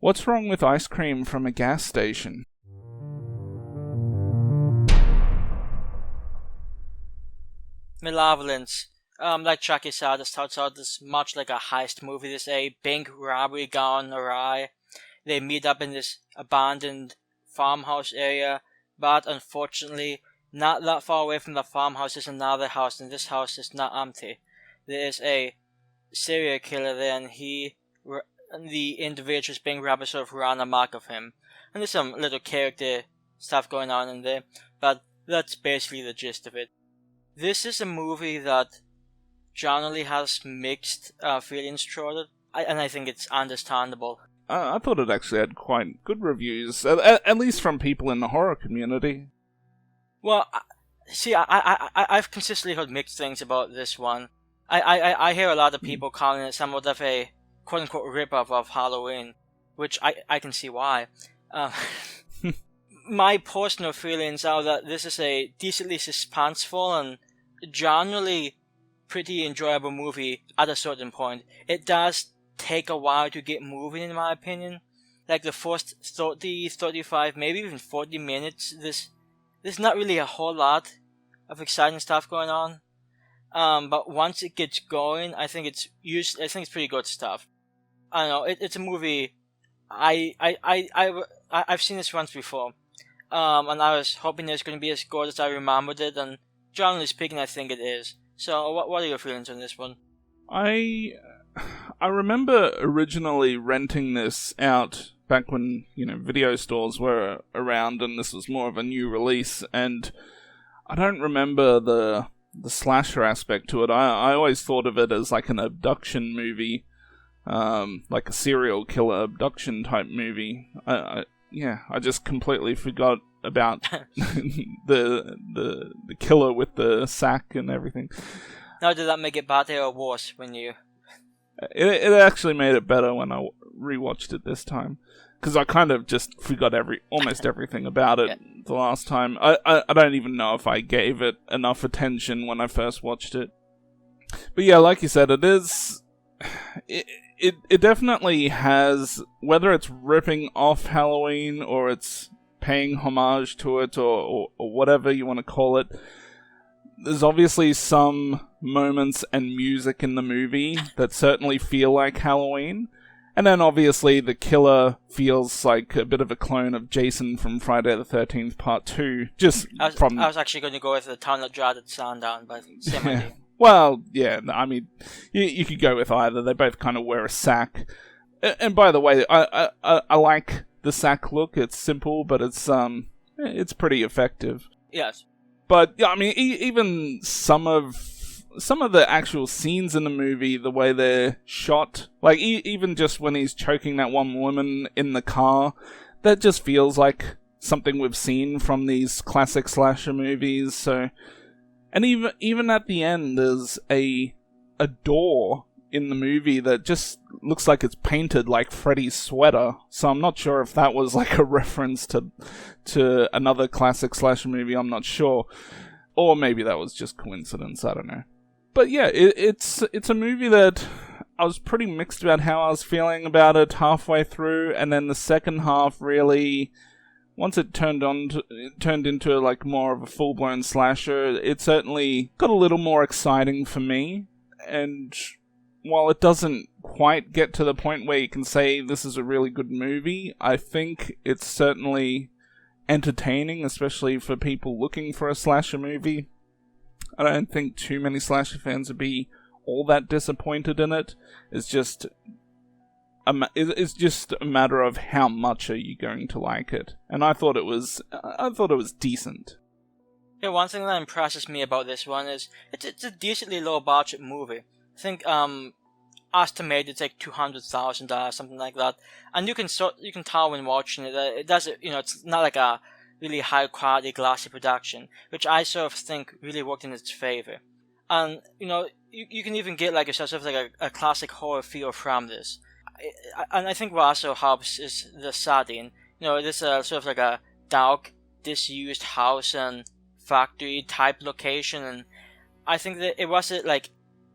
What's wrong with ice cream from a gas station? Malevolence. Like Chucky said, this starts out this much like a heist movie. There's a bank robbery gone awry. They meet up in this abandoned farmhouse area, but unfortunately, not that far away from the farmhouse is another house, and this house is not empty. There is a serial killer there, and the individuals being robbed sort of run amok of him. And there's some little character stuff going on in there, but that's basically the gist of it. This is a movie that generally has mixed feelings toward it, and I think it's understandable. I thought it actually had quite good reviews, at least from people in the horror community. Well, I've consistently heard mixed things about this one. I hear a lot of people calling it somewhat of a quote-unquote rip-off of Halloween, which I can see why. My personal feelings are that this is a decently suspenseful and generally pretty enjoyable movie at a certain point. It does take a while to get moving, in my opinion. Like the first 30, 35, maybe even 40 minutes, there's not really a whole lot of exciting stuff going on. But once it gets going, I think it's pretty good stuff. I don't know, it's a movie I've seen this once before. And I was hoping it's going to be as good as I remembered it, and generally speaking, I think it is. So, what are your feelings on this one? I remember originally renting this out back when, video stores were around and this was more of a new release, and I don't remember the slasher aspect to it. I always thought of it as like an abduction movie, like a serial killer abduction type movie. I just completely forgot about the killer with the sack and everything. Now, did that make it better or worse when you... It actually made it better when I rewatched it this time, because I kind of just forgot almost everything about it the last time. I don't even know if I gave it enough attention when I first watched it. But yeah, like you said, it is... It definitely has, whether it's ripping off Halloween or it's paying homage to it or whatever you want to call it, there's obviously some moments and music in the movie that certainly feel like Halloween. And then obviously the killer feels like a bit of a clone of Jason from Friday the 13th Part 2. I was actually going to go with the Town That Dreaded Sundown, but same idea. Well, yeah, I mean, you could go with either. They both kind of wear a sack. And by the way, I like the sack look. It's simple, but it's pretty effective. Yes. But yeah, I mean, even some of the actual scenes in the movie, the way they're shot, like even just when he's choking that one woman in the car, that just feels like something we've seen from these classic slasher movies. So, and even at the end, there's a door in the movie that just looks like it's painted like Freddy's sweater. So I'm not sure if that was like a reference to another classic slasher movie. I'm not sure, or maybe that was just coincidence. I don't know. But yeah, it's a movie that I was pretty mixed about how I was feeling about it halfway through, and then the second half really, once it turned into like more of a full-blown slasher, it certainly got a little more exciting for me. And while it doesn't quite get to the point where you can say this is a really good movie, I think it's certainly entertaining, especially for people looking for a slasher movie. I don't think too many slasher fans would be all that disappointed in it. It's just a matter of how much are you going to like it. And I thought it was decent. Yeah, one thing that impresses me about this one is it's a decently low budget movie. I think estimated it's like $200,000, something like that. And you can tell when watching it that it doesn't, it's not like a really high quality glossy production, which I sort of think really worked in its favor. And you can even get like a sort of like a classic horror feel from this. And I think what also helps is the setting. This is sort of like a dark, disused house and factory type location, and I think that it wasn't like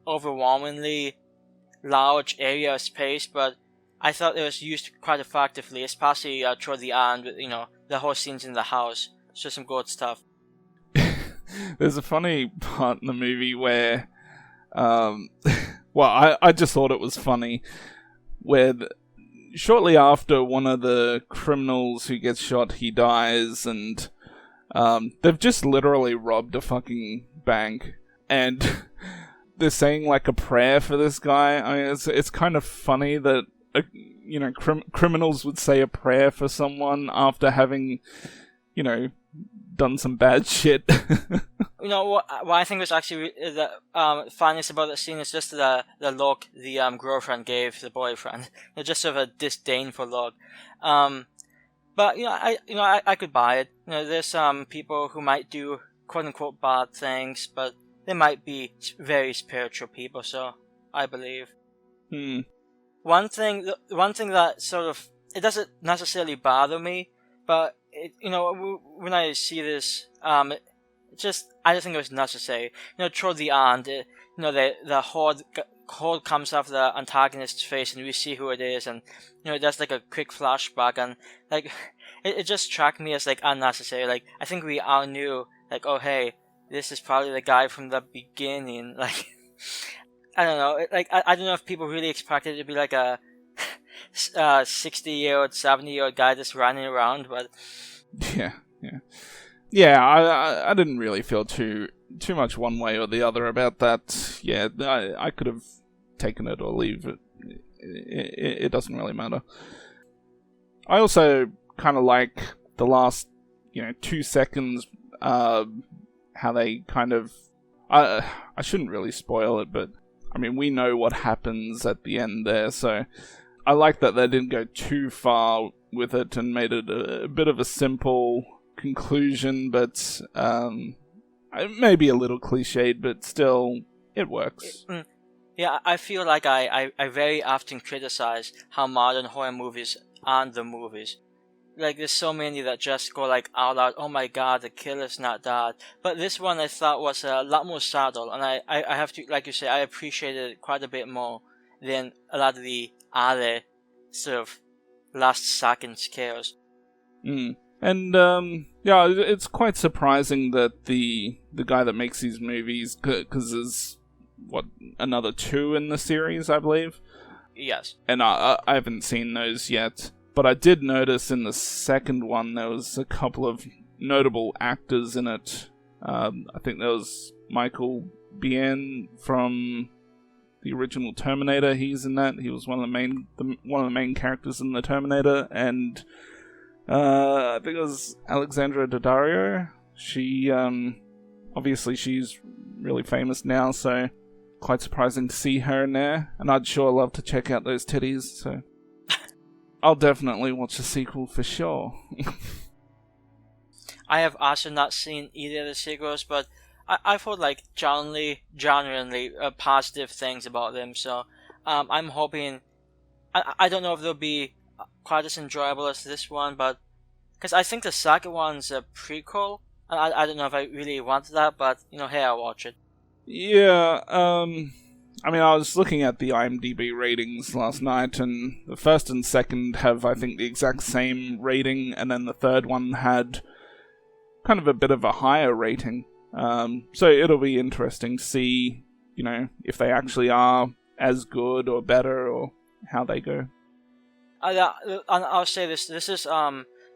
overwhelmingly large area of space, but I thought it was used quite effectively, especially toward the end with, the whole scenes in the house. It's just some good stuff. There's a funny part in the movie where, I just thought it was funny, where shortly after one of the criminals who gets shot, he dies, and they've just literally robbed a fucking bank, and they're saying like a prayer for this guy. I mean, it's kind of funny that criminals would say a prayer for someone after having, done some bad shit. What I think was actually the funniest about the scene is just the look the girlfriend gave the boyfriend. Just sort of a disdainful look. But I could buy it. There's some people who might do quote unquote bad things, but they might be very spiritual people. So I believe. One thing that sort of, it doesn't necessarily bother me, but when I see this, I just think it was necessary. Toward the end, the horde comes off the antagonist's face, and we see who it is, and there's like a quick flashback, and like it just struck me as like unnecessary. Like I think we all knew, like, oh hey, this is probably the guy from the beginning. Like I don't know, like I don't know if people really expected it to be like a 60-year-old, 70-year-old guy just running around, but yeah. I didn't really feel too much one way or the other about that. Yeah, I could have taken it or leave it. It doesn't really matter. I also kind of like the last 2 seconds, how they kind of. I shouldn't really spoil it, but I mean, we know what happens at the end there, so I like that they didn't go too far with it and made it a bit of a simple conclusion, but maybe a little cliched, but still, it works. Yeah, I feel like I very often criticize how modern horror movies aren't the movies. Like, there's so many that just go like all out, oh my god, the killer's not dead. But this one I thought was a lot more subtle, and I have to, like you say, I appreciated it quite a bit more than a lot of the other sort of last second scares. And it's quite surprising that the guy that makes these movies, because there's another 2 in the series, I believe. Yes. And I haven't seen those yet. But I did notice in the second one there was a couple of notable actors in it. I think there was Michael Biehn from the original Terminator. He's in that. He was one of the main characters in the Terminator, and I think it was Alexandra Daddario. She obviously she's really famous now, so quite surprising to see her in there. And I'd sure love to check out those titties. So. I'll definitely watch the sequel for sure. I have also not seen either of the sequels, but I've heard like genuinely positive things about them. So I'm hoping. I don't know if they'll be quite as enjoyable as this one, but because I think the second one's a prequel, and I don't know if I really want that, but hey, I'll watch it. Yeah. I mean, I was looking at the IMDb ratings last night, and the first and second have, I think, the exact same rating, and then the third one had kind of a bit of a higher rating. So it'll be interesting to see, if they actually are as good or better, or how they go. I'll say this is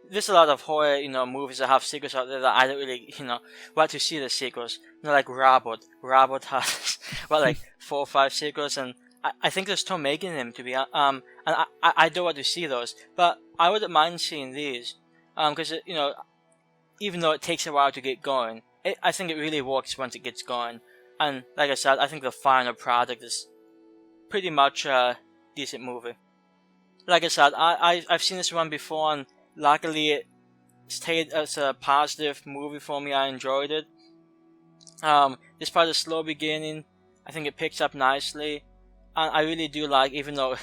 there's a lot of horror, movies that have sequels out there that I don't really, want to see the sequels. Like Robot. Robot has, like 4 or 5 sequels, and I think they're still making them, to be and I don't want to see those. But I wouldn't mind seeing these, because, even though it takes a while to get going, I think it really works once it gets going. And like I said, I think the final product is pretty much a decent movie. Like I said, I've seen this one before, and luckily it stayed as a positive movie for me. I enjoyed it. Despite the slow beginning, I think it picks up nicely, and I really do like, even though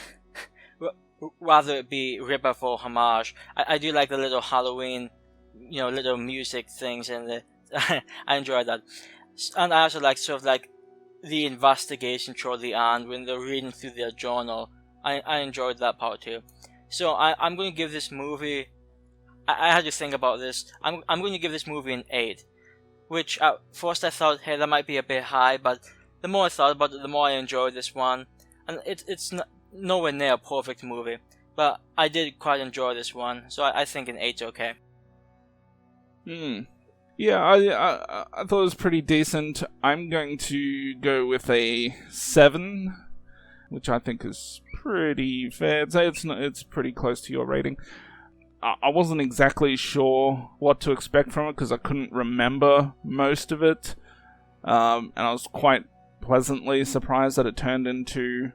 rather it be rip-off or homage, I do like the little Halloween, little music things, and I enjoy that. And I also like sort of like the investigation toward the end when they're reading through their journal. I enjoyed that part too. So I'm going to give this movie. I had to think about this. I'm going to give this movie an 8, which at first I thought, hey, that might be a bit high, but the more I thought about it, the more I enjoyed this one. And it's nowhere near a perfect movie, but I did quite enjoy this one, so I think an 8's okay. Yeah, I thought it was pretty decent. I'm going to go with a 7, which I think is pretty fair. I'd say it's pretty close to your rating. I wasn't exactly sure what to expect from it because I couldn't remember most of it, and I was quite pleasantly surprised that it turned into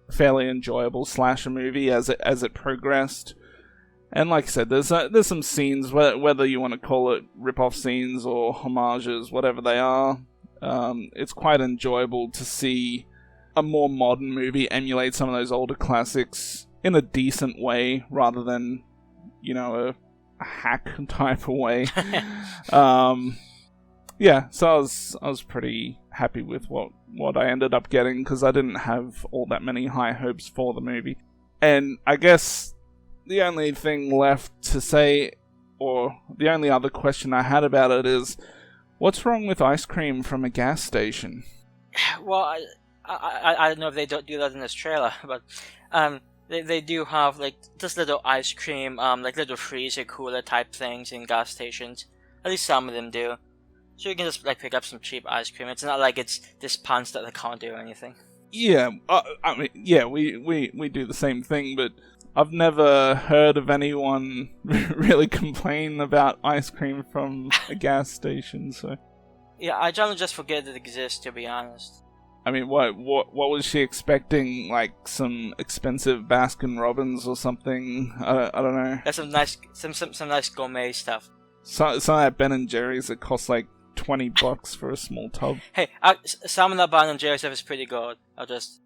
a fairly enjoyable slasher movie as it progressed. And like I said, there's some scenes, whether you want to call it rip-off scenes or homages, whatever they are, it's quite enjoyable to see a more modern movie emulate some of those older classics in a decent way, rather than, a hack type of way. Yeah, so I was pretty happy with what I ended up getting, because I didn't have all that many high hopes for the movie. And I guess the only thing left to say, or the only other question I had about it is, what's wrong with ice cream from a gas station? Well, I don't know if they don't do that in this trailer, but they do have like just little ice cream, like little freezer cooler type things in gas stations. At least some of them do. So you can just like pick up some cheap ice cream. It's not like it's dispensed at the counter or anything. Yeah, I mean, yeah, we do the same thing, but I've never heard of anyone really complain about ice cream from a gas station. So yeah, I generally just forget it exists, to be honest. I mean, what was she expecting? Like some expensive Baskin Robbins or something? I don't know. That's some nice gourmet stuff. Some of that Ben and Jerry's that costs like $20 for a small tub. Hey, some of that Ben and Jerry's stuff is pretty good. I'll just.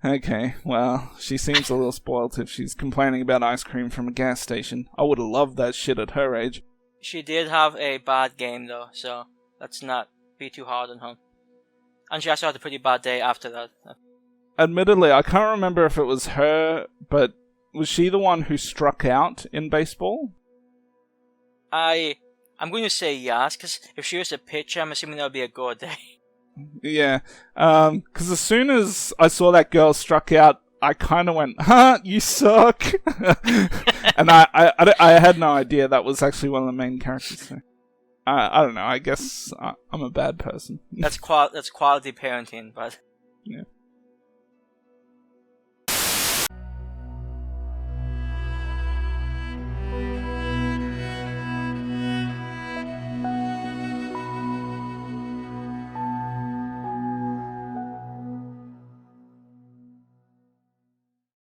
Okay, well, she seems a little spoiled if she's complaining about ice cream from a gas station. I would have loved that shit at her age. She did have a bad game though, so let's not be too hard on her. And she also had a pretty bad day after that. Admittedly, I can't remember if it was her, but was she the one who struck out in baseball? I'm going to say yes, because if she was a pitcher, I'm assuming that would be a good day. Yeah, because as soon as I saw that girl struck out, I kind of went, "Huh, you suck," and I had no idea that was actually one of the main characters. So. I don't know. I guess I'm a bad person. That's quality parenting, but yeah.